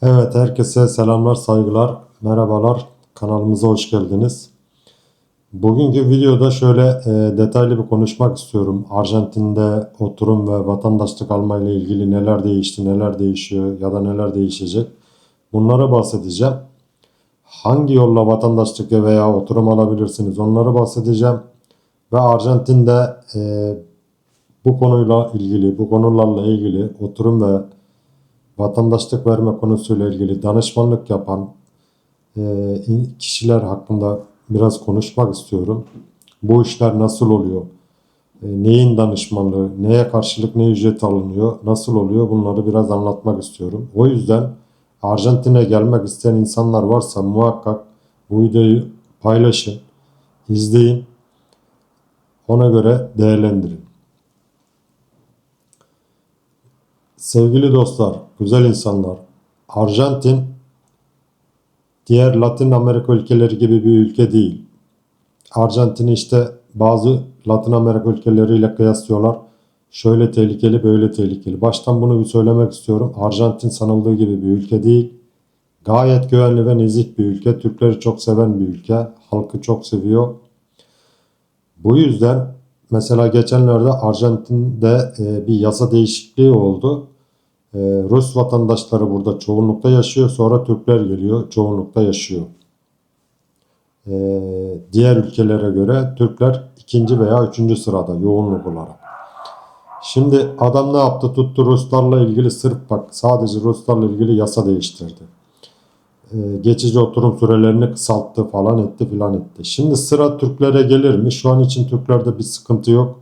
Evet, herkese selamlar, saygılar, merhabalar. Kanalımıza hoş geldiniz. Bugünkü videoda şöyle detaylı bir konuşmak istiyorum. Arjantin'de oturum ve vatandaşlık alma ile ilgili neler değişti, neler değişiyor ya da neler değişecek. Bunlara bahsedeceğim. Hangi yolla vatandaşlık veya oturum alabilirsiniz, onları bahsedeceğim. Ve Arjantin'de bu konuyla ilgili, bu konularla ilgili oturum ve vatandaşlık verme konusuyla ilgili danışmanlık yapan kişiler hakkında biraz konuşmak istiyorum. Bu işler nasıl oluyor? Neyin danışmanlığı, neye karşılık ne ücret alınıyor, nasıl oluyor bunları biraz anlatmak istiyorum. O yüzden Arjantin'e gelmek isteyen insanlar varsa muhakkak bu videoyu paylaşın, izleyin, ona göre değerlendirin. Sevgili dostlar, güzel insanlar, Arjantin diğer Latin Amerika ülkeleri gibi bir ülke değil. Arjantin'i işte bazı Latin Amerika ülkeleriyle kıyaslıyorlar. Şöyle tehlikeli, böyle tehlikeli. Baştan bunu bir söylemek istiyorum. Arjantin sanıldığı gibi bir ülke değil. Gayet güvenli ve nezih bir ülke. Türkleri çok seven bir ülke. Halkı çok seviyor. Bu yüzden mesela geçenlerde Arjantin'de bir yasa değişikliği oldu. Rus vatandaşları burada çoğunlukta yaşıyor. Sonra Türkler geliyor, çoğunlukta yaşıyor. Diğer ülkelere göre Türkler ikinci veya üçüncü sırada yoğunluk olarak. Şimdi adam ne yaptı? Tuttu Ruslarla ilgili sırf bak sadece Ruslarla ilgili yasa değiştirdi. Geçici oturum sürelerini kısalttı falan etti filan etti. Şimdi sıra Türklere gelir mi? Şu an için Türklerde bir sıkıntı yok.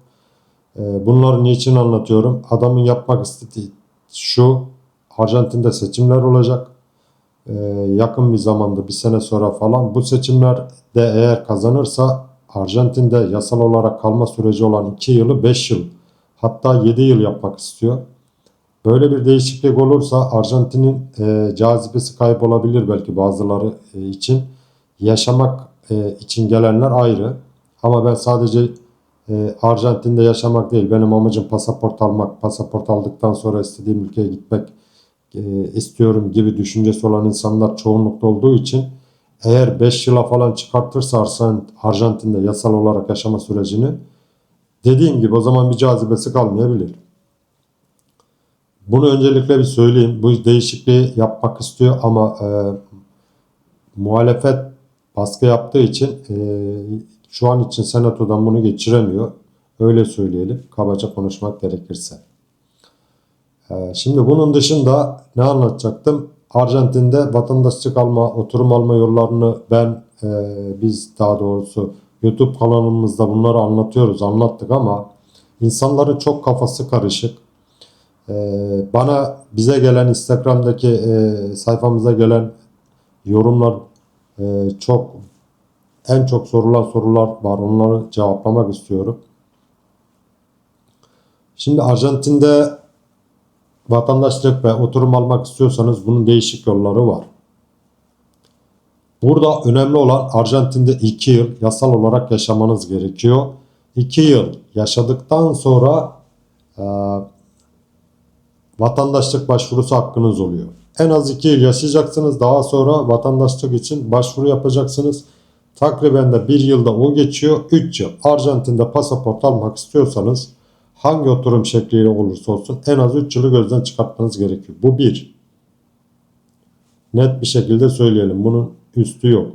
Bunları niçin anlatıyorum? Adamın yapmak istediği şu: Arjantin'de seçimler olacak. Yakın bir zamanda bir sene sonra falan bu seçimlerde eğer kazanırsa Arjantin'de yasal olarak kalma süreci olan 2 yılı 5 yıl hatta 7 yıl yapmak istiyor. Böyle bir değişiklik olursa Arjantin'in cazibesi kaybolabilir belki bazıları için. Yaşamak için gelenler ayrı. Ama ben sadece Arjantin'de yaşamak değil, benim amacım pasaport almak. Pasaport aldıktan sonra istediğim ülkeye gitmek istiyorum gibi düşüncesi olan insanlar çoğunlukta olduğu için eğer 5 yıla falan çıkartırsa Arjantin'de yasal olarak yaşama sürecini, dediğim gibi o zaman bir cazibesi kalmayabilir. Bunu öncelikle bir söyleyeyim. Bu değişikliği yapmak istiyor ama muhalefet baskı yaptığı için şu an için senatodan bunu geçiremiyor. Öyle söyleyelim, kabaca konuşmak gerekirse. Şimdi bunun dışında ne anlatacaktım? Arjantin'de vatandaşlık alma, oturum alma yollarını biz daha doğrusu YouTube kanalımızda bunları anlatıyoruz, anlattık ama insanların çok kafası karışık. Bize gelen Instagram'daki sayfamıza gelen yorumlar çok en çok sorulan sorular var. Onları cevaplamak istiyorum. Şimdi Arjantin'de vatandaşlık ve oturum almak istiyorsanız bunun değişik yolları var. Burada önemli olan Arjantin'de 2 yıl yasal olarak yaşamanız gerekiyor. 2 yıl yaşadıktan sonra e, vatandaşlık başvurusu hakkınız oluyor. En az 2 yıl yaşayacaksınız. Daha sonra vatandaşlık için başvuru yapacaksınız. Takriben de 1 yılda o geçiyor. 3 yıl. Arjantin'de pasaport almak istiyorsanız hangi oturum şekliyle olursa olsun en az 3 yılı gözden çıkartmanız gerekiyor. Bu bir. Net bir şekilde söyleyelim. Bunun üstü yok.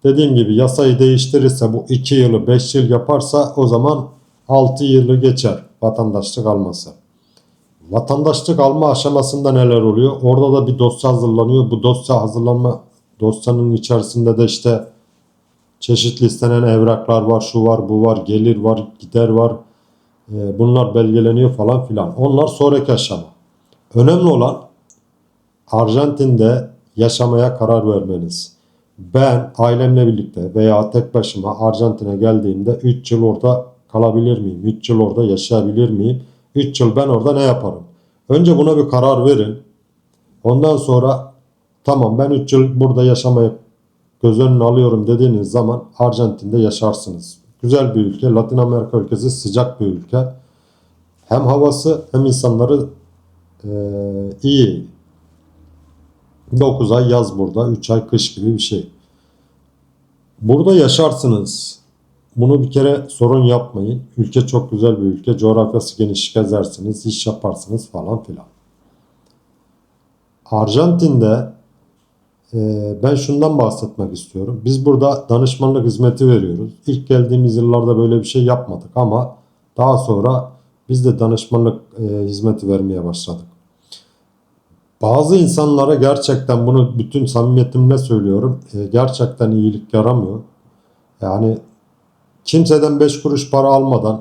Dediğim gibi yasayı değiştirirse bu 2 yılı 5 yıl yaparsa o zaman 6 yılı geçer vatandaşlık alması. Vatandaşlık alma aşamasında neler oluyor? Orada da bir dosya hazırlanıyor. Bu dosyanın içerisinde de işte çeşitli istenen evraklar var, şu var, bu var, gelir var, gider var. Bunlar belgeleniyor falan filan. Onlar sonraki aşama. Önemli olan Arjantin'de yaşamaya karar vermeniz. Ben ailemle birlikte veya tek başıma Arjantin'e geldiğimde 3 yıl orada kalabilir miyim? 3 yıl orada yaşayabilir miyim? 3 yıl ben orada ne yaparım? Önce buna bir karar verin. Ondan sonra tamam ben 3 yıl burada yaşamayı göz önüne alıyorum dediğiniz zaman Arjantin'de yaşarsınız. Güzel bir ülke. Latin Amerika ülkesi, sıcak bir ülke. Hem havası hem insanları iyi. 9 ay yaz burada, 3 ay kış gibi bir şey. Burada yaşarsınız. Bunu bir kere sorun yapmayın. Ülke çok güzel bir ülke. Coğrafyası geniş, gezersiniz, iş yaparsınız falan filan. Arjantin'de ben şundan bahsetmek istiyorum. Biz burada danışmanlık hizmeti veriyoruz. İlk geldiğimiz yıllarda böyle bir şey yapmadık ama daha sonra biz de danışmanlık hizmeti vermeye başladık. Bazı insanlara gerçekten bunu bütün samimiyetimle söylüyorum. Gerçekten iyilik yaramıyor. Yani kimseden 5 kuruş para almadan,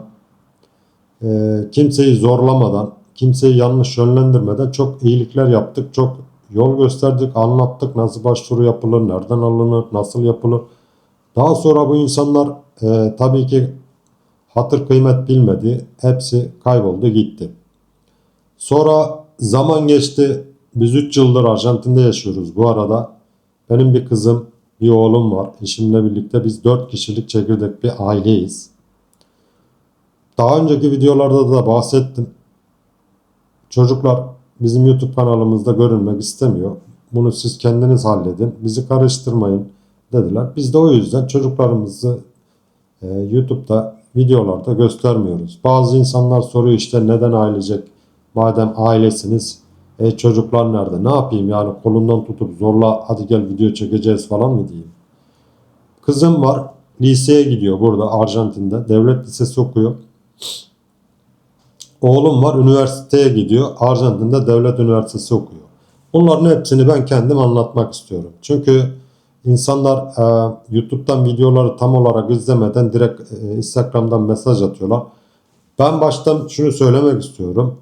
kimseyi zorlamadan, kimseyi yanlış yönlendirmeden çok iyilikler yaptık. Çok yol gösterdik, anlattık nasıl başvuru yapılır, nereden alınır, nasıl yapılır. Daha sonra bu insanlar tabii ki hatır kıymet bilmedi. Hepsi kayboldu gitti. Sonra zaman geçti. Biz 3 yıldır Arjantin'de yaşıyoruz bu arada. Benim bir kızım, bir oğlum var. Eşimle birlikte biz 4 kişilik çekirdek bir aileyiz. Daha önceki videolarda da bahsettim. Çocuklar bizim YouTube kanalımızda görünmek istemiyor. Bunu siz kendiniz halledin. Bizi karıştırmayın dediler. Biz de o yüzden çocuklarımızı YouTube'da videolarda göstermiyoruz. Bazı insanlar soruyor işte neden ailecek? Madem ailesiniz çocuklar nerede? Ne yapayım yani kolundan tutup zorla hadi gel video çekeceğiz falan mı diyeyim? Kızım var, liseye gidiyor burada Arjantin'de. Devlet lisesi okuyor. Oğlum var, üniversiteye gidiyor. Arjantin'de devlet üniversitesi okuyor. Bunların hepsini ben kendim anlatmak istiyorum. Çünkü insanlar YouTube'dan videoları tam olarak izlemeden direkt Instagram'dan mesaj atıyorlar. Ben baştan şunu söylemek istiyorum.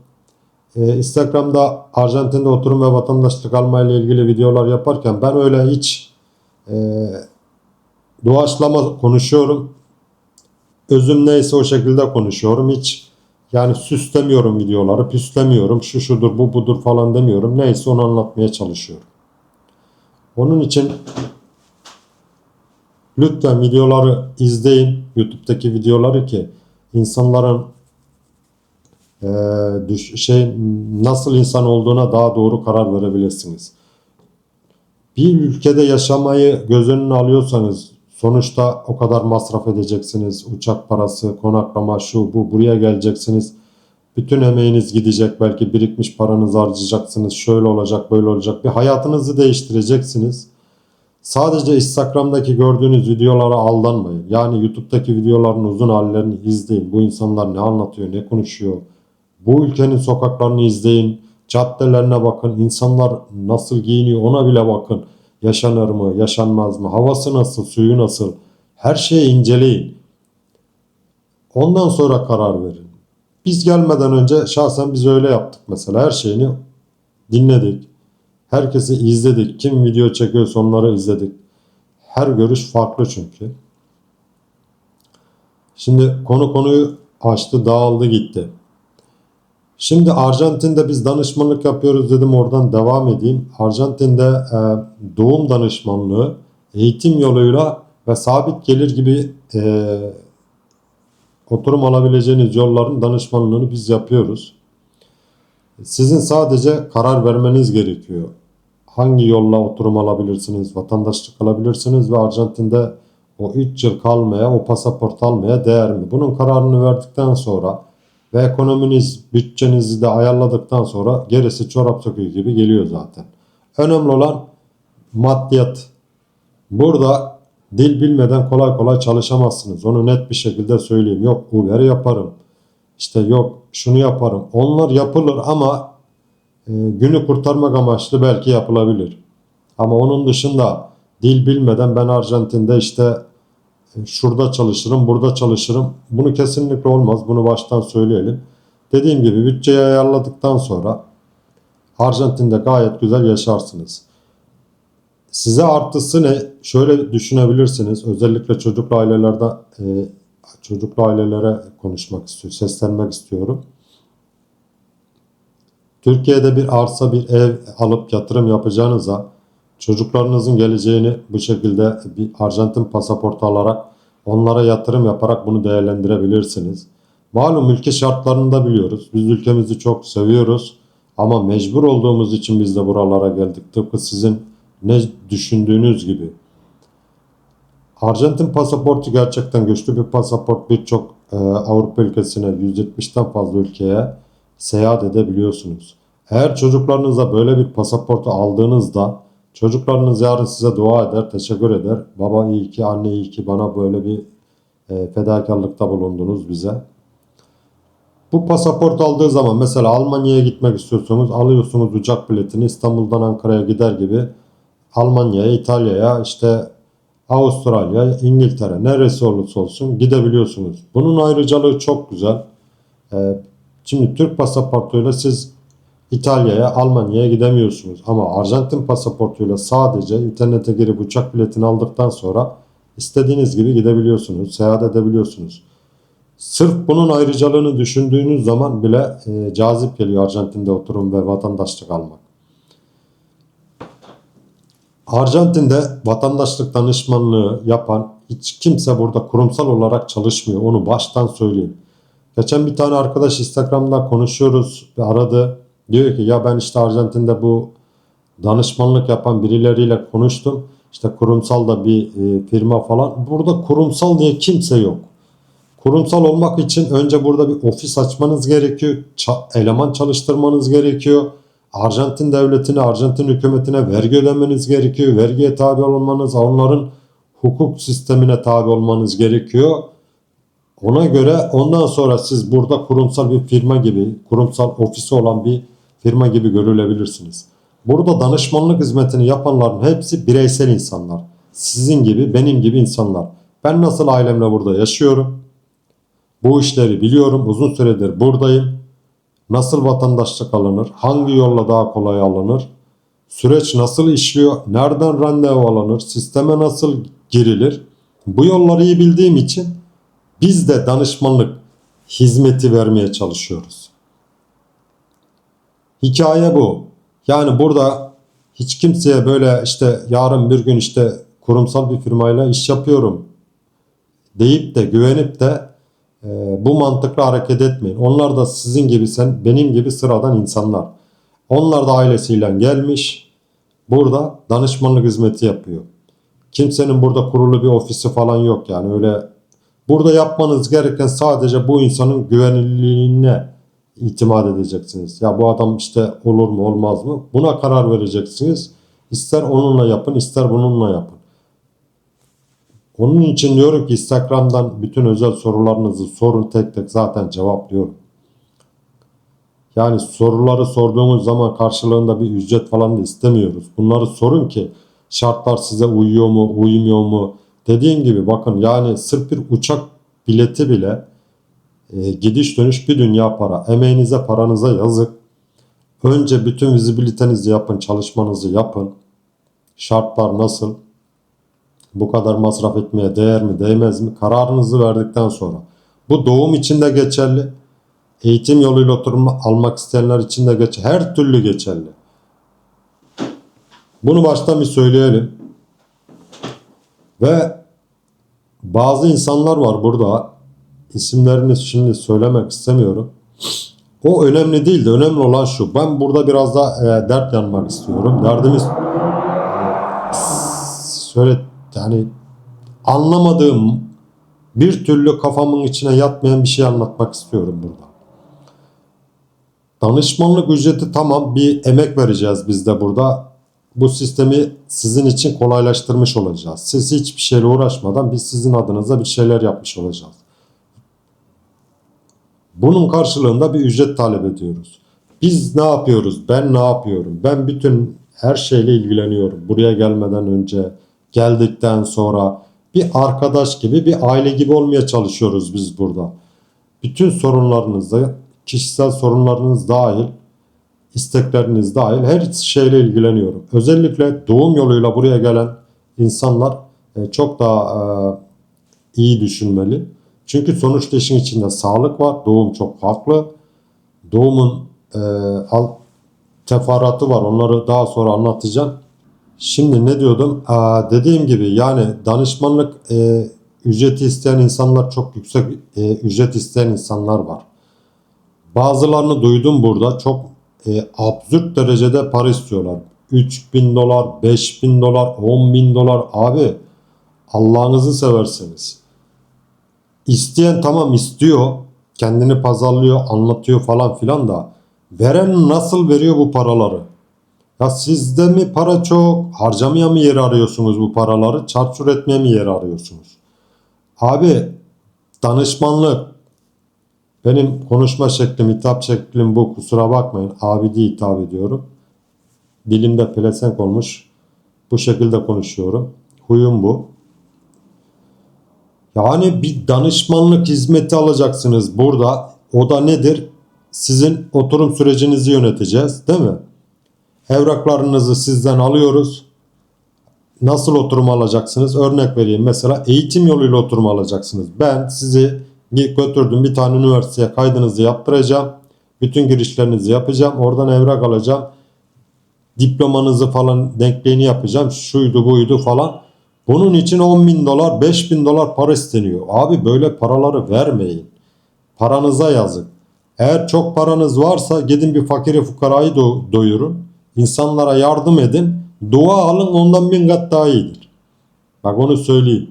Instagram'da Arjantin'de oturum ve vatandaşlık alma ile ilgili videolar yaparken ben öyle hiç doğaçlama konuşuyorum. Özüm neyse o şekilde konuşuyorum. Hiç yani süslemiyorum videoları, püslemiyorum. Şu şudur, bu budur falan demiyorum. Neyse onu anlatmaya çalışıyorum. Onun için lütfen videoları izleyin. YouTube'daki videoları ki insanların nasıl insan olduğuna daha doğru karar verebilirsiniz. Bir ülkede yaşamayı göz önüne alıyorsanız sonuçta o kadar masraf edeceksiniz. Uçak parası, konaklama, şu bu buraya geleceksiniz. Bütün emeğiniz gidecek. Belki birikmiş paranızı harcayacaksınız. Şöyle olacak, böyle olacak. Bir hayatınızı değiştireceksiniz. Sadece Instagram'daki gördüğünüz videolara aldanmayın. Yani YouTube'daki videoların uzun hallerini izleyin. Bu insanlar ne anlatıyor, ne konuşuyor. Bu ülkenin sokaklarını izleyin. Caddelerine bakın. İnsanlar nasıl giyiniyor ona bile bakın. Yaşanır mı, yaşanmaz mı? Havası nasıl, suyu nasıl? Her şeyi inceleyin. Ondan sonra karar verin. Biz gelmeden önce şahsen biz öyle yaptık mesela. Her şeyini dinledik. Herkesi izledik. Kim video çekiyorsa onları izledik. Her görüş farklı çünkü. Şimdi konuyu açtı, dağıldı gitti. Şimdi Arjantin'de biz danışmanlık yapıyoruz dedim oradan devam edeyim. Arjantin'de doğum danışmanlığı eğitim yoluyla ve sabit gelir gibi oturum alabileceğiniz yolların danışmanlığını biz yapıyoruz. Sizin sadece karar vermeniz gerekiyor. Hangi yolla oturum alabilirsiniz, vatandaşlık alabilirsiniz ve Arjantin'de o 3 yıl kalmaya, o pasaport almaya değer mi? Bunun kararını verdikten sonra ve ekonominiz, bütçenizi de ayarladıktan sonra gerisi çorap söküğü gibi geliyor zaten. Önemli olan maddiyat. Burada dil bilmeden kolay kolay çalışamazsınız. Onu net bir şekilde söyleyeyim. Yok Uber yaparım. İşte yok şunu yaparım. Onlar yapılır ama günü kurtarmak amaçlı belki yapılabilir. Ama onun dışında dil bilmeden ben Arjantin'de işte şurada çalışırım, burada çalışırım. Bunu kesinlikle olmaz. Bunu baştan söyleyelim. Dediğim gibi bütçeyi ayarladıktan sonra Arjantin'de gayet güzel yaşarsınız. Size artısı ne? Şöyle düşünebilirsiniz. Özellikle çocuklu ailelere konuşmak istiyorum, seslenmek istiyorum. Türkiye'de bir arsa, bir ev alıp yatırım yapacağınıza çocuklarınızın geleceğini bu şekilde bir Arjantin pasaportu alarak onlara yatırım yaparak bunu değerlendirebilirsiniz. Malum ülke şartlarını da biliyoruz. Biz ülkemizi çok seviyoruz Ama mecbur olduğumuz için biz de buralara geldik. Tıpkı sizin ne düşündüğünüz gibi. Arjantin pasaportu gerçekten güçlü bir pasaport. Birçok Avrupa ülkesine, 170'ten fazla ülkeye seyahat edebiliyorsunuz. Eğer çocuklarınıza böyle bir pasaportu aldığınızda çocuklarınız yarın size dua eder, teşekkür eder. Baba iyi ki, anne iyi ki bana böyle bir fedakarlıkta bulundunuz bize. Bu pasaport aldığı zaman mesela Almanya'ya gitmek istiyorsunuz, alıyorsunuz uçak biletini, İstanbul'dan Ankara'ya gider gibi Almanya'ya, İtalya'ya, işte Avustralya, İngiltere, neresi olursa olsun gidebiliyorsunuz. Bunun ayrıcalığı çok güzel. Şimdi Türk pasaportuyla siz İtalya'ya, Almanya'ya gidemiyorsunuz. Ama Arjantin pasaportuyla sadece internete girip uçak biletini aldıktan sonra istediğiniz gibi gidebiliyorsunuz, seyahat edebiliyorsunuz. Sırf bunun ayrıcalığını düşündüğünüz zaman bile cazip geliyor Arjantin'de oturum ve vatandaşlık almak. Arjantin'de vatandaşlık danışmanlığı yapan hiç kimse burada kurumsal olarak çalışmıyor. Onu baştan söyleyeyim. Geçen bir tane arkadaş Instagram'da konuşuyoruz ve aradı. Diyor ki ya ben işte Arjantin'de bu danışmanlık yapan birileriyle konuştum. İşte kurumsal da bir firma falan. Burada kurumsal diye kimse yok. Kurumsal olmak için önce burada bir ofis açmanız gerekiyor. Eleman çalıştırmanız gerekiyor. Arjantin devletine, Arjantin hükümetine vergi ödemeniz gerekiyor. Vergiye tabi olmanız, onların hukuk sistemine tabi olmanız gerekiyor. Ona göre ondan sonra siz burada kurumsal bir firma gibi, kurumsal ofisi olan bir firma gibi görülebilirsiniz. Burada danışmanlık hizmetini yapanların hepsi bireysel insanlar. Sizin gibi, benim gibi insanlar. Ben nasıl ailemle burada yaşıyorum? Bu işleri biliyorum. Uzun süredir buradayım. Nasıl vatandaşlık alınır? Hangi yolla daha kolay alınır? Süreç nasıl işliyor? Nereden randevu alınır? Sisteme nasıl girilir? Bu yolları iyi bildiğim için biz de danışmanlık hizmeti vermeye çalışıyoruz. Hikaye bu. Yani burada hiç kimseye böyle işte yarın bir gün işte kurumsal bir firmayla iş yapıyorum deyip de güvenip de bu mantıkla hareket etmeyin. Onlar da sizin gibi, benim gibi sıradan insanlar. Onlar da ailesiyle gelmiş, burada danışmanlık hizmeti yapıyor. Kimsenin burada kurulu bir ofisi falan yok yani öyle. Burada yapmanız gereken sadece bu insanın güvenilirliğine itimat edeceksiniz. Ya bu adam işte olur mu olmaz mı? Buna karar vereceksiniz. İster onunla yapın, ister bununla yapın. Onun için diyorum ki Instagram'dan bütün özel sorularınızı sorun, tek tek zaten cevaplıyorum. Yani soruları sorduğumuz zaman karşılığında bir ücret falan da istemiyoruz. Bunları sorun ki şartlar size uyuyor mu, uymuyor mu? Dediğim gibi bakın yani sırf bir uçak bileti bile gidiş dönüş bir dünya para. Emeğinize, paranıza yazık. Önce bütün vizibilitenizi yapın, çalışmanızı yapın. Şartlar nasıl? Bu kadar masraf etmeye değer mi, değmez mi? Kararınızı verdikten sonra. Bu doğum için de geçerli. Eğitim yoluyla oturum almak isteyenler için de geçerli. Her türlü geçerli. Bunu baştan bir söyleyelim. Ve bazı insanlar var burada. İsimlerini şimdi söylemek istemiyorum. O önemli değil de önemli olan şu. Ben burada biraz da dert yanmak istiyorum. Derdimiz şöyle yani anlamadığım bir türlü kafamın içine yatmayan bir şey anlatmak istiyorum burada. Danışmanlık ücreti tamam bir emek vereceğiz biz de burada. Bu sistemi sizin için kolaylaştırmış olacağız. Siz hiçbir şeyle uğraşmadan biz sizin adınıza bir şeyler yapmış olacağız. Bunun karşılığında bir ücret talep ediyoruz. Biz ne yapıyoruz? Ben ne yapıyorum? Ben bütün her şeyle ilgileniyorum. Buraya gelmeden önce, geldikten sonra bir arkadaş gibi, bir aile gibi olmaya çalışıyoruz biz burada. Bütün sorunlarınızda, kişisel sorunlarınız dahil, istekleriniz dahil her şeyle ilgileniyorum. Özellikle doğum yoluyla buraya gelen insanlar çok daha iyi düşünmeli. Çünkü sonuçta işin içinde sağlık var. Doğum çok farklı. Doğumun teferruatı var. Onları daha sonra anlatacağım. Şimdi ne diyordum? Dediğim gibi yani danışmanlık ücreti isteyen insanlar çok yüksek ücret isteyen insanlar var. Bazılarını duydum burada. Çok absürt derecede para istiyorlar. 3.000 dolar, 5.000 dolar, 10.000 dolar. Abi Allah'ınızı severseniz. İsteyen tamam istiyor. Kendini pazarlıyor, anlatıyor falan filan da. Veren nasıl veriyor bu paraları? Ya sizde mi para çok? Harcamaya mı yer arıyorsunuz bu paraları? Çarçur etmeye mi yer arıyorsunuz? Abi danışmanlık, benim konuşma şeklim, hitap şeklim bu, kusura bakmayın. Abi diye hitap ediyorum. Dilimde pelesenk olmuş. Bu şekilde konuşuyorum. Huyum bu. Yani bir danışmanlık hizmeti alacaksınız burada. O da nedir? Sizin oturum sürecinizi yöneteceğiz, değil mi? Evraklarınızı sizden alıyoruz. Nasıl oturum alacaksınız? Örnek vereyim. Mesela eğitim yoluyla oturum alacaksınız. Ben sizi götürdüm, bir tane üniversiteye kaydınızı yaptıracağım. Bütün girişlerinizi yapacağım. Oradan evrak alacağım. Diplomanızı falan denkliğini yapacağım. Şuydu buydu falan. Bunun için 10.000 dolar, 5.000 dolar para isteniyor. Abi böyle paraları vermeyin. Paranıza yazık. Eğer çok paranız varsa gidin bir fakiri fukarayı doyurun. İnsanlara yardım edin. Dua alın, ondan 1000 kat daha iyidir. Bak onu söyleyeyim.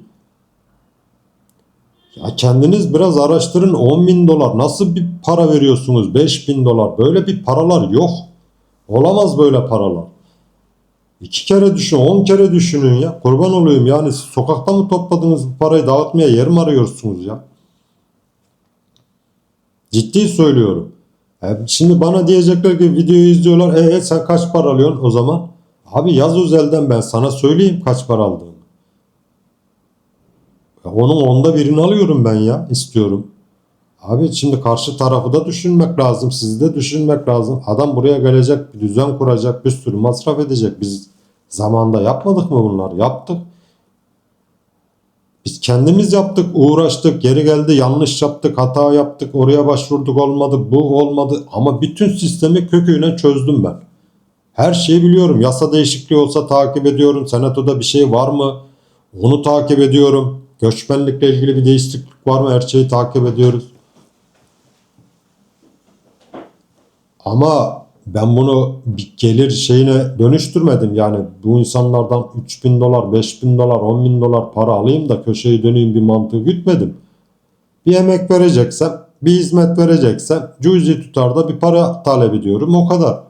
Ya kendiniz biraz araştırın. 10.000 dolar nasıl bir para veriyorsunuz? 5.000 dolar, böyle bir paralar yok. Olamaz böyle paralar. 2 kere düşün, 10 kere düşünün ya. Kurban olayım, yani siz sokakta mı topladınız bu parayı, dağıtmaya yer mi arıyorsunuz ya? Ciddi söylüyorum. Şimdi bana diyecekler ki videoyu izliyorlar. Sen kaç para alıyorsun o zaman? Abi yaz özelden ben sana söyleyeyim kaç para aldığımı. Onun onda birini alıyorum ben ya, istiyorum. Abi şimdi karşı tarafı da düşünmek lazım. Sizi de düşünmek lazım. Adam buraya gelecek, bir düzen kuracak, bir sürü masraf edecek. Biz zamanında yapmadık mı bunları? Yaptık. Biz kendimiz yaptık, uğraştık, geri geldi, yanlış yaptık, hata yaptık, oraya başvurduk, olmadı, bu olmadı. Ama bütün sistemi köküyle çözdüm ben. Her şeyi biliyorum. Yasa değişikliği olsa takip ediyorum. Senatoda bir şey var mı? Onu takip ediyorum. Göçmenlikle ilgili bir değişiklik var mı? Her şeyi takip ediyoruz. Ama ben bunu bir gelir şeyine dönüştürmedim. Yani bu insanlardan 3.000 dolar, 5.000 dolar, 10.000 dolar para alayım da köşeyi döneyim bir mantığı gütmedim. Bir emek vereceksem, bir hizmet vereceksem cüzi tutarda bir para talep ediyorum, o kadar.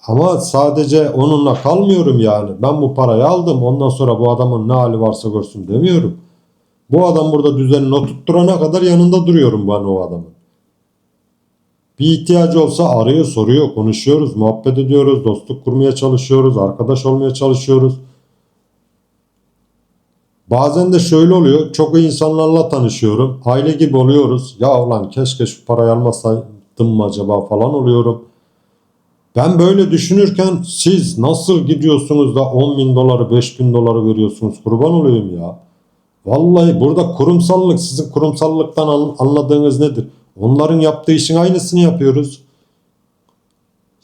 Ama sadece onunla kalmıyorum yani. Ben bu parayı aldım, ondan sonra bu adamın ne hali varsa görsün demiyorum. Bu adam burada düzenini oturtturana kadar yanında duruyorum ben o adamın. Bir ihtiyacı olsa arıyor, soruyor, konuşuyoruz, muhabbet ediyoruz, dostluk kurmaya çalışıyoruz, arkadaş olmaya çalışıyoruz. Bazen de şöyle oluyor, çok iyi insanlarla tanışıyorum, aile gibi oluyoruz. Ya ulan keşke şu parayı almasaydım mı acaba falan oluyorum. Ben böyle düşünürken siz nasıl gidiyorsunuz da 10.000 doları, 5.000 doları veriyorsunuz, kurban olayım ya. Vallahi burada kurumsallık, sizin kurumsallıktan anladığınız nedir? Onların yaptığı işin aynısını yapıyoruz.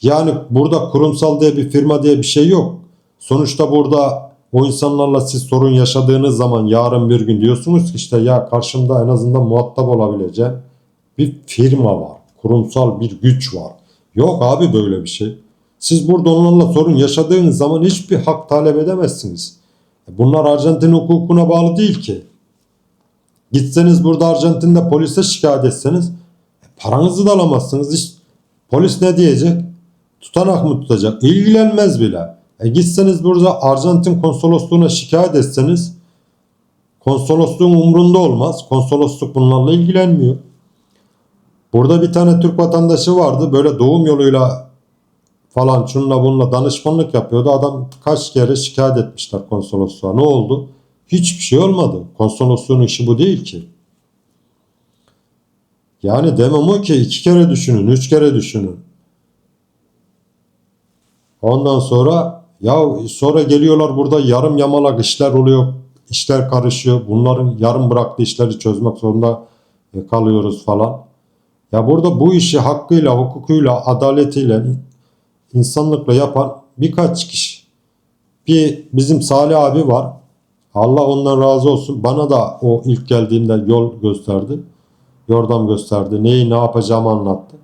Yani burada kurumsal diye bir firma diye bir şey yok. Sonuçta burada o insanlarla siz sorun yaşadığınız zaman yarın bir gün diyorsunuz ki işte ya karşımda en azından muhatap olabileceğim bir firma var. Kurumsal bir güç var. Yok abi böyle bir şey. Siz burada onlarla sorun yaşadığınız zaman hiçbir hak talep edemezsiniz. Bunlar Arjantin hukukuna bağlı değil ki. Gitseniz burada Arjantin'de polise şikayet etseniz paranızı da alamazsınız. Hiç, polis ne diyecek? Tutanak mı tutacak? İlgilenmez bile. Gitseniz burada Arjantin konsolosluğuna şikayet etseniz konsolosluğun umrunda olmaz. Konolosluk bunlarla ilgilenmiyor. Burada bir tane Türk vatandaşı vardı. Böyle doğum yoluyla falan şununla bununla danışmanlık yapıyordu. Adam kaç kere şikayet etmişler konsolosluğa. Ne oldu? Hiçbir şey olmadı. Konsolosluğun işi bu değil ki. Yani demem o ki 2 kere düşünün, 3 kere düşünün. Ondan sonra geliyorlar, burada yarım yamalak işler oluyor. İşler karışıyor. Bunların yarım bıraktığı işleri çözmek zorunda kalıyoruz falan. Ya burada bu işi hakkıyla, hukukuyla, adaletiyle, insanlıkla yapan birkaç kişi. Bizim Salih abi var. Allah ondan razı olsun. Bana da o ilk geldiğimde yol gösterdi. Yordam gösterdi. Neyi ne yapacağımı anlattı.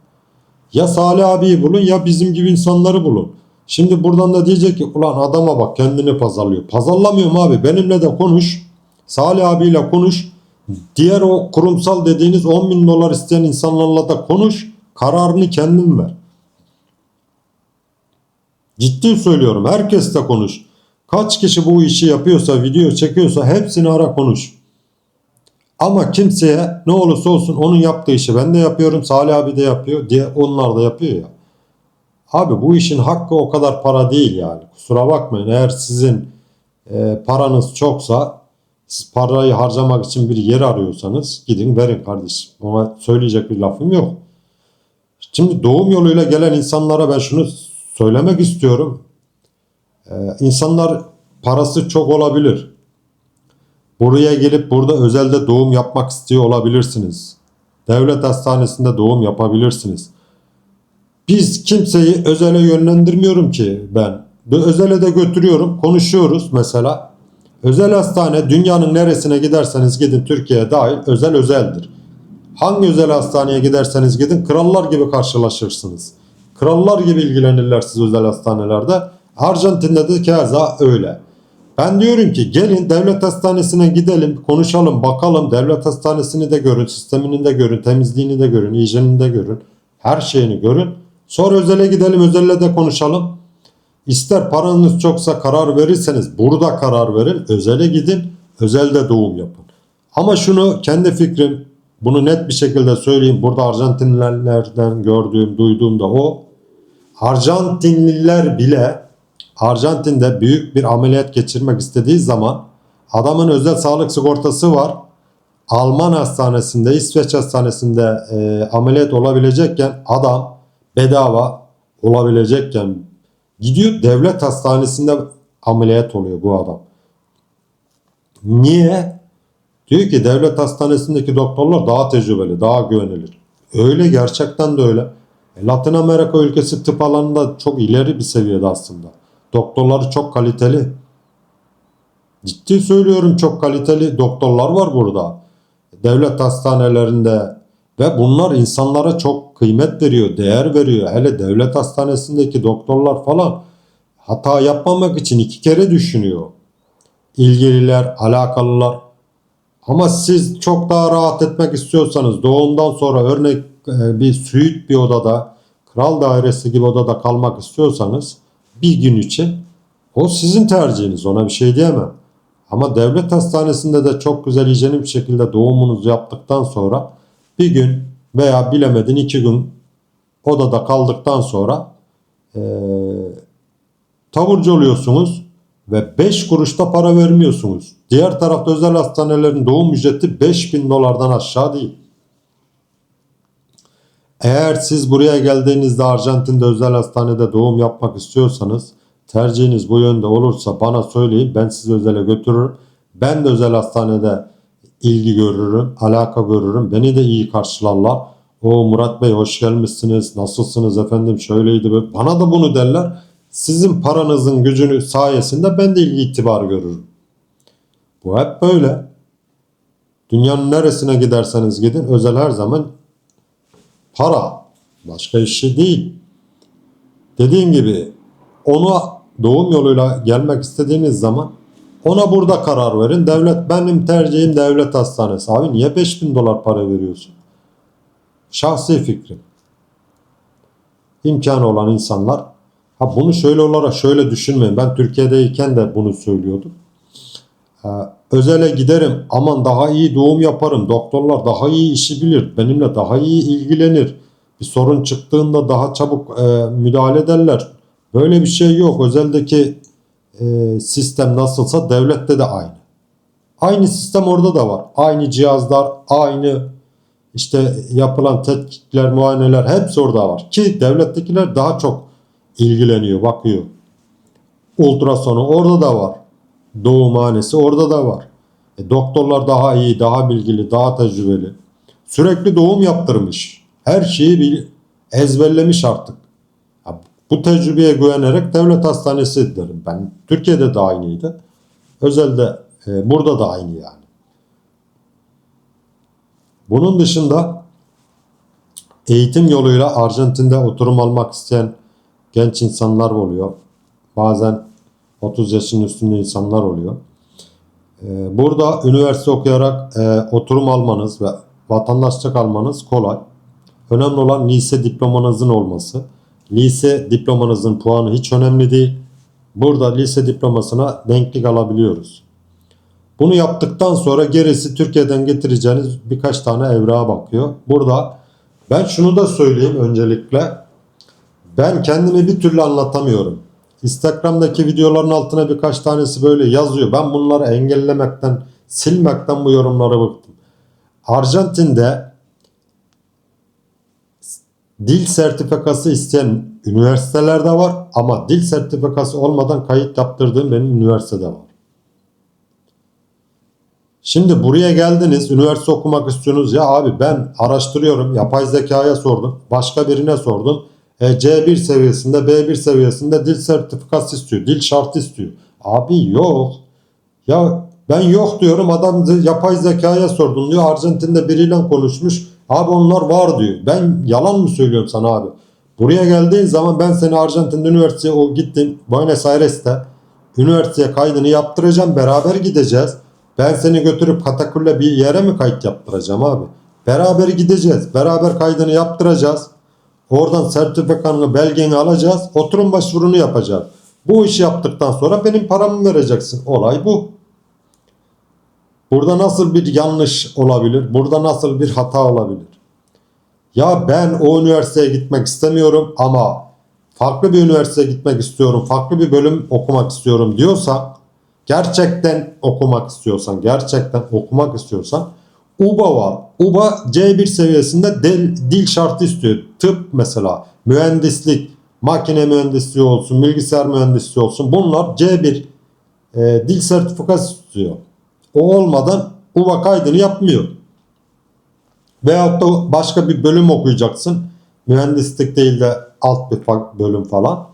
Ya Salih abiyi bulun ya bizim gibi insanları bulun. Şimdi buradan da diyecek ki ulan adama bak kendini pazarlıyor. Pazarlamıyorum abi, benimle de konuş. Salih abiyle konuş. Diğer o kurumsal dediğiniz 10 bin dolar isteyen insanlarla da konuş. Kararını kendin ver. Ciddi söylüyorum, herkesle konuş. Kaç kişi bu işi yapıyorsa, video çekiyorsa hepsini ara konuş. Ama kimseye ne olursa olsun onun yaptığı işi ben de yapıyorum, Salih abi de yapıyor diye onlar da yapıyor ya. Abi bu işin hakkı o kadar para değil yani. Kusura bakmayın, eğer sizin paranız çoksa, siz parayı harcamak için bir yer arıyorsanız gidin verin kardeşim. Ona söyleyecek bir lafım yok. Şimdi doğum yoluyla gelen insanlara ben şunu söylemek istiyorum. İnsanlar parası çok olabilir. Buraya gelip burada özelde doğum yapmak istiyor olabilirsiniz. Devlet hastanesinde doğum yapabilirsiniz. Biz kimseyi özele yönlendirmiyorum ki ben. Özele de götürüyorum, konuşuyoruz mesela. Özel hastane dünyanın neresine giderseniz gidin, Türkiye'ye dahil özeldir. Hangi özel hastaneye giderseniz gidin krallar gibi karşılaşırsınız. Krallar gibi ilgilenirler siz özel hastanelerde. Arjantin'de de keza öyle. Ben diyorum ki gelin devlet hastanesine gidelim, konuşalım, bakalım. Devlet hastanesini de görün, sistemini de görün, temizliğini de görün, hijyenini de görün. Her şeyini görün. Sonra özele gidelim, özelle de konuşalım. İster paranız çoksa karar verirseniz burada karar verin, özele gidin, özelde doğum yapın. Ama şunu, kendi fikrim, bunu net bir şekilde söyleyeyim. Burada Arjantinlilerden gördüğüm, duyduğum da o. Arjantinliler bile Arjantin'de büyük bir ameliyat geçirmek istediği zaman adamın özel sağlık sigortası var. Alman hastanesinde, İsveç hastanesinde ameliyat olabilecekken adam bedava olabilecekken gidiyor devlet hastanesinde ameliyat oluyor bu adam. Niye? Diyor ki devlet hastanesindeki doktorlar daha tecrübeli, daha güvenilir. Öyle, gerçekten de öyle. Latin Amerika ülkesi tıp alanında çok ileri bir seviyede aslında. Doktorları çok kaliteli. Ciddi söylüyorum, çok kaliteli doktorlar var burada. Devlet hastanelerinde ve bunlar insanlara çok kıymet veriyor, değer veriyor. Hele devlet hastanesindeki doktorlar falan hata yapmamak için iki kere düşünüyor. İlgililer, alakalılar. Ama siz çok daha rahat etmek istiyorsanız doğumdan sonra örnek bir suite bir odada, kral dairesi gibi odada kalmak istiyorsanız bir gün için o sizin tercihiniz, ona bir şey diyemem. Ama devlet hastanesinde de çok güzel hijyenik bir şekilde doğumunuzu yaptıktan sonra bir gün veya bilemedin 2 gün odada kaldıktan sonra taburcu oluyorsunuz ve 5 kuruşta para vermiyorsunuz. Diğer tarafta özel hastanelerin doğum ücreti 5.000 dolardan aşağı değil. Eğer siz buraya geldiğinizde Arjantin'de özel hastanede doğum yapmak istiyorsanız, tercihiniz bu yönde olursa bana söyleyin, ben sizi özele götürürüm. Ben de özel hastanede ilgi görürüm, alaka görürüm. Beni de iyi karşılarlar. O Murat Bey hoş gelmişsiniz, nasılsınız efendim, şöyleydi böyle. Bana da bunu derler. Sizin paranızın gücünü sayesinde ben de ilgi itibar görürüm. Bu hep böyle. Dünyanın neresine giderseniz gidin özel her zaman para. Başka işi değil. Dediğim gibi ona doğum yoluyla gelmek istediğiniz zaman ona burada karar verin. Devlet, benim tercihim devlet hastanesi. Abi niye 5.000 dolar para veriyorsun? Şahsi fikrim. İmkanı olan insanlar, ha bunu şöyle olarak şöyle düşünmeyin. Ben Türkiye'deyken de bunu söylüyordum. Özele giderim, aman daha iyi doğum yaparım. Doktorlar daha iyi işi bilir. Benimle daha iyi ilgilenir. Bir sorun çıktığında daha çabuk müdahale ederler. Böyle bir şey yok. Özeldeki sistem nasılsa devlette de aynı. Aynı sistem orada da var. Aynı cihazlar, aynı işte yapılan tetkikler, muayeneler hepsi orada var. Ki devlettekiler daha çok ilgileniyor, bakıyor. Ultrasonu orada da var. Doğumhanesi orada da var. Doktorlar daha iyi, daha bilgili, daha tecrübeli. Sürekli doğum yaptırmış. Her şeyi ezberlemiş artık. Bu tecrübeye güvenerek devlet hastanesi derim. Ben Türkiye'de de aynıydı. Özelde burada da aynı yani. Bunun dışında eğitim yoluyla Arjantin'de oturum almak isteyen genç insanlar oluyor. Bazen 30 yaşın üstünde insanlar oluyor. Burada üniversite okuyarak oturum almanız ve vatandaşlık almanız kolay. Önemli olan lise diplomanızın olması. Lise diplomanızın puanı hiç önemli değil. Burada lise diplomasına denklik alabiliyoruz. Bunu yaptıktan sonra gerisi Türkiye'den getireceğiniz birkaç tane evrağa bakıyor. Burada ben şunu da söyleyeyim öncelikle. Ben kendimi bir türlü anlatamıyorum. Instagram'daki videoların altına birkaç tanesi böyle yazıyor. Ben bunları engellemekten, silmekten bu yorumlara bıktım. Arjantin'de dil sertifikası isteyen üniversitelerde var ama dil sertifikası olmadan kayıt yaptırdığım benim üniversitede var. Şimdi buraya geldiniz, üniversite okumak istiyorsunuz. Ya abi ben araştırıyorum, yapay zekaya sordum, başka birine sordum. C1 seviyesinde, B1 seviyesinde dil sertifikası istiyor, dil şartı istiyor. Abi yok. Ya ben yok diyorum, adam yapay zekaya sordum diyor. Arjantin'de biriyle konuşmuş. Abi onlar var diyor. Ben yalan mı söylüyorum sana abi? Buraya geldiğin zaman ben seni Arjantin'de üniversiteye gittin Buenos Aires'te üniversiteye kaydını yaptıracağım. Beraber gideceğiz. Ben seni götürüp katakulle bir yere mi kayıt yaptıracağım abi? Beraber gideceğiz. Beraber kaydını yaptıracağız. Oradan sertifikanı, belgeni alacağız. Oturum başvurunu yapacağız. Bu işi yaptıktan sonra benim paramı vereceksin. Olay bu. Burada nasıl bir yanlış olabilir? Burada nasıl bir hata olabilir? Ya ben o üniversiteye gitmek istemiyorum ama farklı bir üniversiteye gitmek istiyorum, farklı bir bölüm okumak istiyorum diyorsa, gerçekten okumak istiyorsan, gerçekten okumak istiyorsan UBA var. UBA C1 seviyesinde dil şartı istiyor. Tıp mesela, mühendislik, makine mühendisliği olsun, bilgisayar mühendisliği olsun. Bunlar C1 dil sertifikası istiyor. O olmadan UBA kaydını yapmıyor. Veyahut da başka bir bölüm okuyacaksın. Mühendislik değil de alt bir bölüm falan.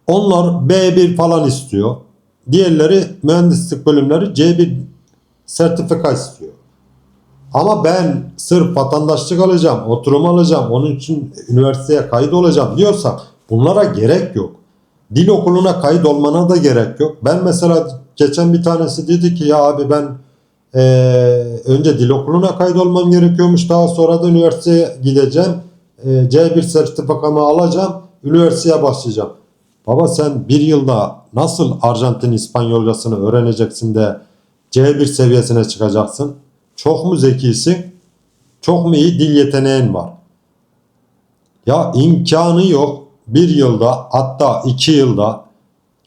Onlar B1 falan istiyor. Diğerleri mühendislik bölümleri C1 sertifika istiyor. Ama ben sırf vatandaşlık alacağım, oturum alacağım, onun için üniversiteye kayıt olacağım diyorsa bunlara gerek yok. Dil okuluna kayıt olmana da gerek yok. Ben mesela geçen bir tanesi dedi ki ya abi ben önce dil okuluna kayıt olmam gerekiyormuş. Daha sonra da üniversiteye gideceğim. C1 sertifikamı alacağım. Üniversiteye başlayacağım. Baba sen bir yılda nasıl Arjantin İspanyolcasını öğreneceksin de C1 seviyesine çıkacaksın? Çok mu zekisin? Çok mu iyi dil yeteneğin var? Ya imkanı yok. Bir yılda hatta 2 yılda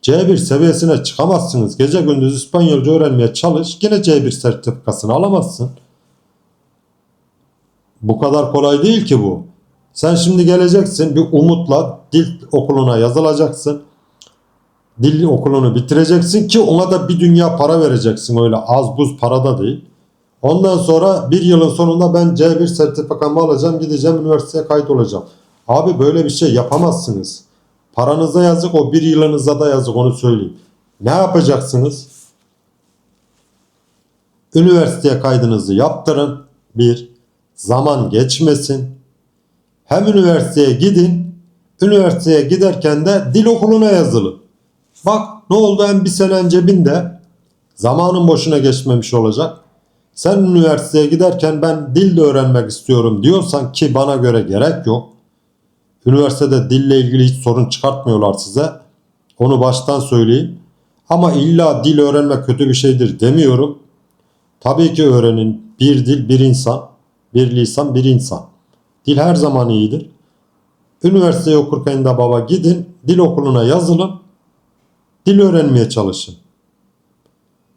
C1 seviyesine çıkamazsınız. Gece gündüz İspanyolca öğrenmeye çalış. Yine C1 sertifikasını alamazsın. Bu kadar kolay değil ki bu. Sen şimdi geleceksin bir umutla dil okuluna yazılacaksın. Dil okulunu bitireceksin ki ona da bir dünya para vereceksin. Öyle az buz para da değil. Ondan sonra bir yılın sonunda ben C1 sertifikamı alacağım, gideceğim üniversiteye kayıt olacağım. Abi böyle bir şey yapamazsınız. Paranıza yazık, o bir yılınıza da yazık, onu söyleyeyim. Ne yapacaksınız? Üniversiteye kaydınızı yaptırın. Bir, zaman geçmesin. Hem üniversiteye gidin, üniversiteye giderken de dil okuluna yazılın. Bak ne oldu, hem bir senen cebinde, zamanın boşuna geçmemiş olacak. Sen üniversiteye giderken ben dil de öğrenmek istiyorum diyorsan, ki bana göre gerek yok. Üniversitede dille ilgili hiç sorun çıkartmıyorlar size. Onu baştan söyleyeyim. Ama illa dil öğrenmek kötü bir şeydir demiyorum. Tabii ki öğrenin. Bir dil bir insan. Bir lisan bir insan. Dil her zaman iyidir. Üniversiteyi okurken de baba gidin. Dil okuluna yazılın. Dil öğrenmeye çalışın.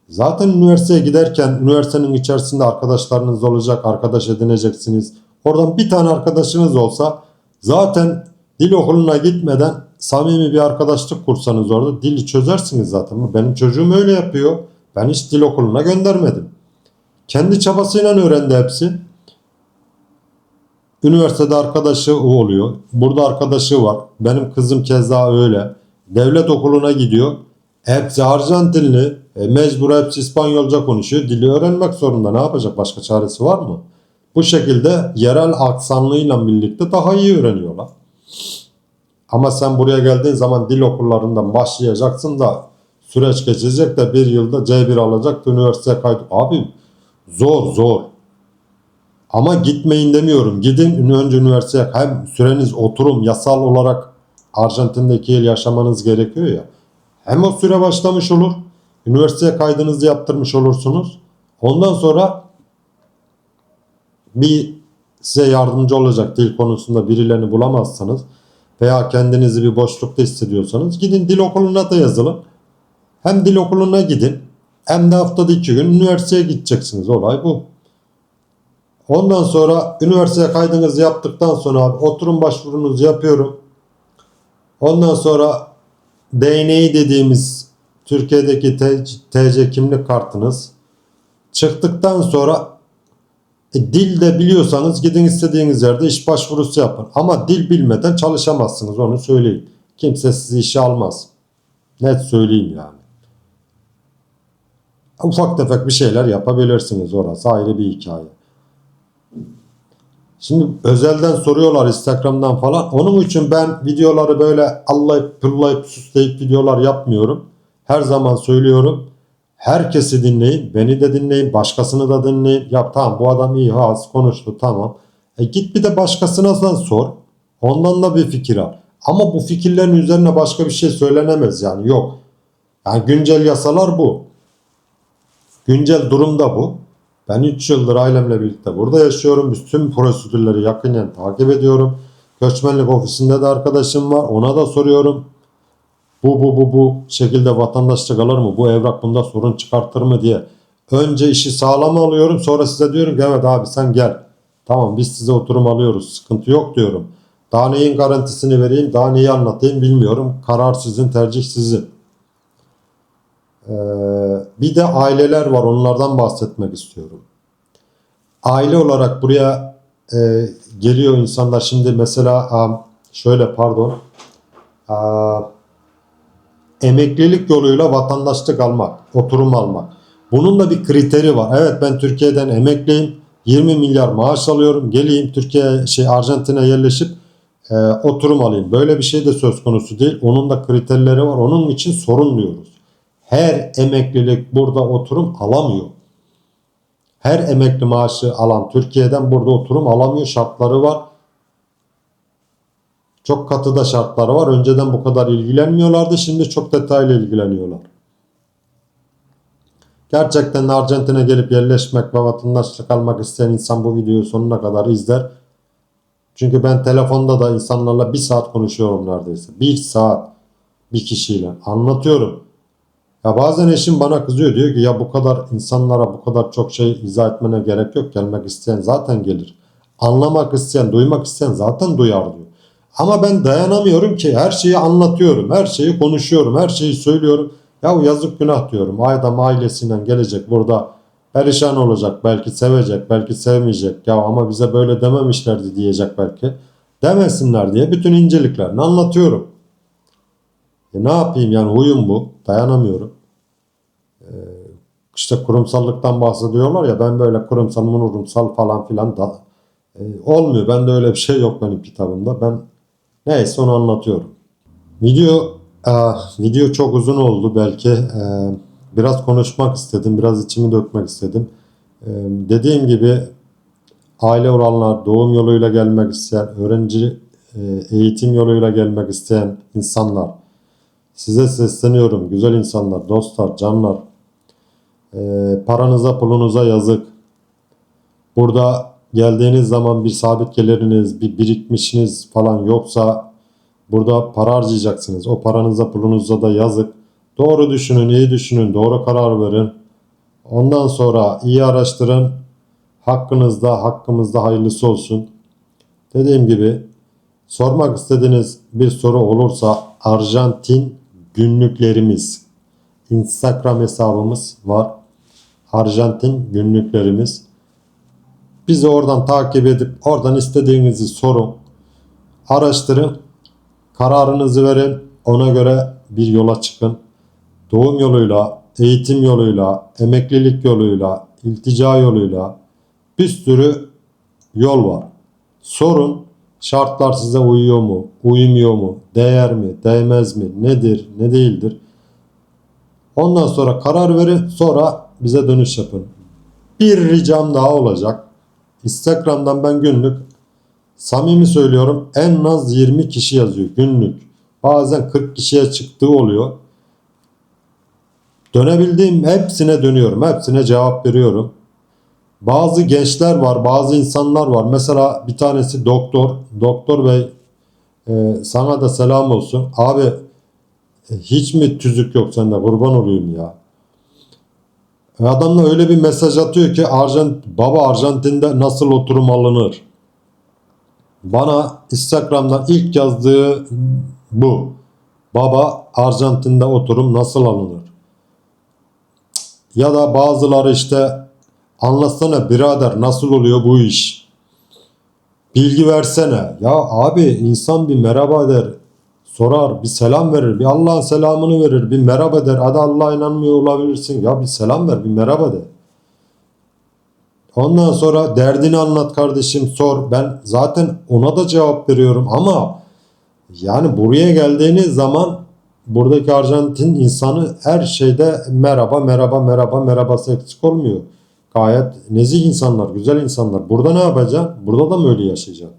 Zaten üniversiteye giderken üniversitenin içerisinde arkadaşlarınız olacak. Arkadaş edineceksiniz. Oradan bir tane arkadaşınız olsa zaten dil okuluna gitmeden samimi bir arkadaşlık kursanız orada dili çözersiniz zaten. Benim çocuğum öyle yapıyor. Ben hiç dil okuluna göndermedim. Kendi çabasıyla öğrendi hepsi. Üniversitede arkadaşı oluyor. Burada arkadaşı var. Benim kızım keza öyle. Devlet okuluna gidiyor. Hepsi Arjantinli. Mecbur hepsi İspanyolca konuşuyor. Dili öğrenmek zorunda. Ne yapacak? Başka çaresi var mı? Bu şekilde yerel aksanlığıyla birlikte daha iyi öğreniyorlar. Ama sen buraya geldiğin zaman dil okullarından başlayacaksın da süreç geçecek de bir yılda C1 alacak da üniversiteye kaydı. Abi zor zor. Ama gitmeyin demiyorum. Gidin önce üniversiteye. Hem süreniz oturum yasal olarak Arjantin'de 2 yıl yaşamanız gerekiyor ya. Hem o süre başlamış olur. Üniversiteye kaydınızı yaptırmış olursunuz. Ondan sonra bir size yardımcı olacak dil konusunda birilerini bulamazsanız veya kendinizi bir boşlukta hissediyorsanız gidin dil okuluna da yazılın. Hem dil okuluna gidin hem de haftada 2 gün üniversiteye gideceksiniz. Olay bu. Ondan sonra üniversiteye kaydınızı yaptıktan sonra abi, oturum başvurunuzu yapıyorum. Ondan sonra DNI dediğimiz Türkiye'deki TC kimlik kartınız çıktıktan sonra dil de biliyorsanız gidin istediğiniz yerde iş başvurusu yapın. Ama dil bilmeden çalışamazsınız, onu söyleyeyim. Kimse sizi işe almaz. Net söyleyeyim yani. Ufak tefek bir şeyler yapabilirsiniz, orası ayrı bir hikaye. Şimdi özelden soruyorlar Instagram'dan falan. Onun için ben videoları böyle allayıp pırlayıp süsleyip videolar yapmıyorum. Her zaman söylüyorum. Herkesi dinleyin. Beni de dinleyin. Başkasını da dinleyin. Ya tamam, bu adam iyi az konuştu, tamam. Git bir de başkasına da sor. Ondan da bir fikir al. Ama bu fikirlerin üzerine başka bir şey söylenemez yani, yok. Yani güncel yasalar bu. Güncel durum da bu. Ben 3 yıldır ailemle birlikte burada yaşıyorum. Bütün prosedürleri yakinen takip ediyorum. Göçmenlik ofisinde de arkadaşım var. Ona da soruyorum. Bu şekilde vatandaşlık alır mı? Bu evrak bunda sorun çıkartır mı diye. Önce işi sağlam alıyorum. Sonra size diyorum ki evet abi sen gel. Tamam, biz size oturum alıyoruz. Sıkıntı yok diyorum. Daha neyin garantisini vereyim, daha neyi anlatayım bilmiyorum. Karar sizin, tercih sizin. Bir de aileler var, onlardan bahsetmek istiyorum. Aile olarak buraya geliyor insanlar. Şimdi mesela şöyle, pardon, emeklilik yoluyla vatandaşlık almak, oturum almak. Bunun da bir kriteri var. Evet, ben Türkiye'den emekliyim, 20 milyar maaş alıyorum, geleyim Türkiye Arjantin'e yerleşip oturum alayım. Böyle bir şey de söz konusu değil. Onun da kriterleri var. Onun için sorun diyoruz. Her emeklilik burada oturum alamıyor. Her emekli maaşı alan Türkiye'den burada oturum alamıyor. Şartları var. Çok katı da şartları var. Önceden bu kadar ilgilenmiyorlardı. Şimdi çok detaylı ilgileniyorlar. Gerçekten Arjantin'e gelip yerleşmek ve vatandaşlık almak isteyen insan bu videoyu sonuna kadar izler. Çünkü ben telefonda da insanlarla 1 saat konuşuyorum neredeyse. 1 saat bir kişiyle anlatıyorum. Ya bazen eşim bana kızıyor, diyor ki ya bu kadar insanlara bu kadar çok şey izah etmene gerek yok. Gelmek isteyen zaten gelir. Anlamak isteyen, duymak isteyen zaten duyar diyor. Ama ben dayanamıyorum ki, her şeyi anlatıyorum, her şeyi konuşuyorum, her şeyi söylüyorum. Ya yazık günah diyorum. Adam ailesiyle gelecek burada perişan olacak, belki sevecek, belki sevmeyecek. Ya ama bize böyle dememişlerdi diyecek belki. Demesinler diye bütün inceliklerini anlatıyorum. Ne yapayım yani, huyum bu. Dayanamıyorum. İşte kurumsallıktan bahsediyorlar ya, ben böyle kurumsal murumsal falan filan da olmuyor. Bende öyle bir şey yok benim kitabımda. Ben neyse onu anlatıyorum. Video çok uzun oldu belki. Biraz konuşmak istedim. Biraz içimi dökmek istedim. Dediğim gibi aile olanlar, doğum yoluyla gelmek isteyen, öğrenci eğitim yoluyla gelmek isteyen insanlar, size sesleniyorum. Güzel insanlar, dostlar, canlar. Paranıza pulunuza yazık. Burada geldiğiniz zaman bir sabit geliriniz, bir birikmişiniz falan yoksa burada para harcayacaksınız. O paranıza pulunuza da yazık. Doğru düşünün, iyi düşünün, doğru karar verin. Ondan sonra iyi araştırın. Hakkımızda hayırlısı olsun. Dediğim gibi sormak istediğiniz bir soru olursa Arjantin günlüklerimiz Instagram hesabımız var. Arjantin günlüklerimiz. Bizi oradan takip edip oradan istediğinizi sorun. Araştırın. Kararınızı verin. Ona göre bir yola çıkın. Doğum yoluyla, eğitim yoluyla, emeklilik yoluyla, iltica yoluyla bir sürü yol var. Sorun, şartlar size uyuyor mu, uymuyor mu, değer mi, değmez mi, nedir, ne değildir. Ondan sonra karar verin, sonra bize dönüş yapın. Bir ricam daha olacak. Instagram'dan ben günlük, samimi söylüyorum, en az 20 kişi yazıyor günlük. Bazen 40 kişiye çıktığı oluyor. Dönebildiğim hepsine dönüyorum. Hepsine cevap veriyorum. Bazı gençler var, bazı insanlar var. Mesela bir tanesi doktor. Doktor bey, sana da selam olsun. Abi, hiç mi tüzük yok sende, kurban olayım ya. Adam da öyle bir mesaj atıyor ki baba Arjantin'de nasıl oturum alınır? Bana Instagram'dan ilk yazdığı bu. Baba Arjantin'de oturum nasıl alınır? Ya da bazıları işte anlatsana birader nasıl oluyor bu iş? Bilgi versene. Ya abi, insan bir merhaba der. Sorar, bir selam verir. Bir Allah'ın selamını verir. Bir merhaba der. Hadi Allah'a inanmıyor olabilirsin. Ya bir selam ver, bir merhaba de. Ondan sonra derdini anlat kardeşim, sor. Ben zaten ona da cevap veriyorum ama yani buraya geldiğiniz zaman buradaki Arjantin insanı her şeyde merhaba merhaba merhaba merhabası eksik olmuyor. Gayet nezih insanlar, güzel insanlar. Burada ne yapacaksın? Burada da mı öyle yaşayacaksın?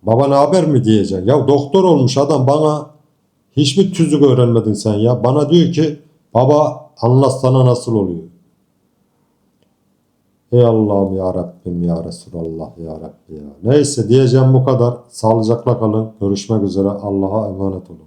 Baba ne haber mi diyeceksin? Ya doktor olmuş adam, bana hiç mi tüzük öğrenmedin sen ya? Bana diyor ki baba anlat sana nasıl oluyor? Ey Allah'ım ya Rabbim ya Resulallah ya Rabbi ya. Neyse, diyeceğim bu kadar. Sağlıcakla kalın. Görüşmek üzere. Allah'a emanet olun.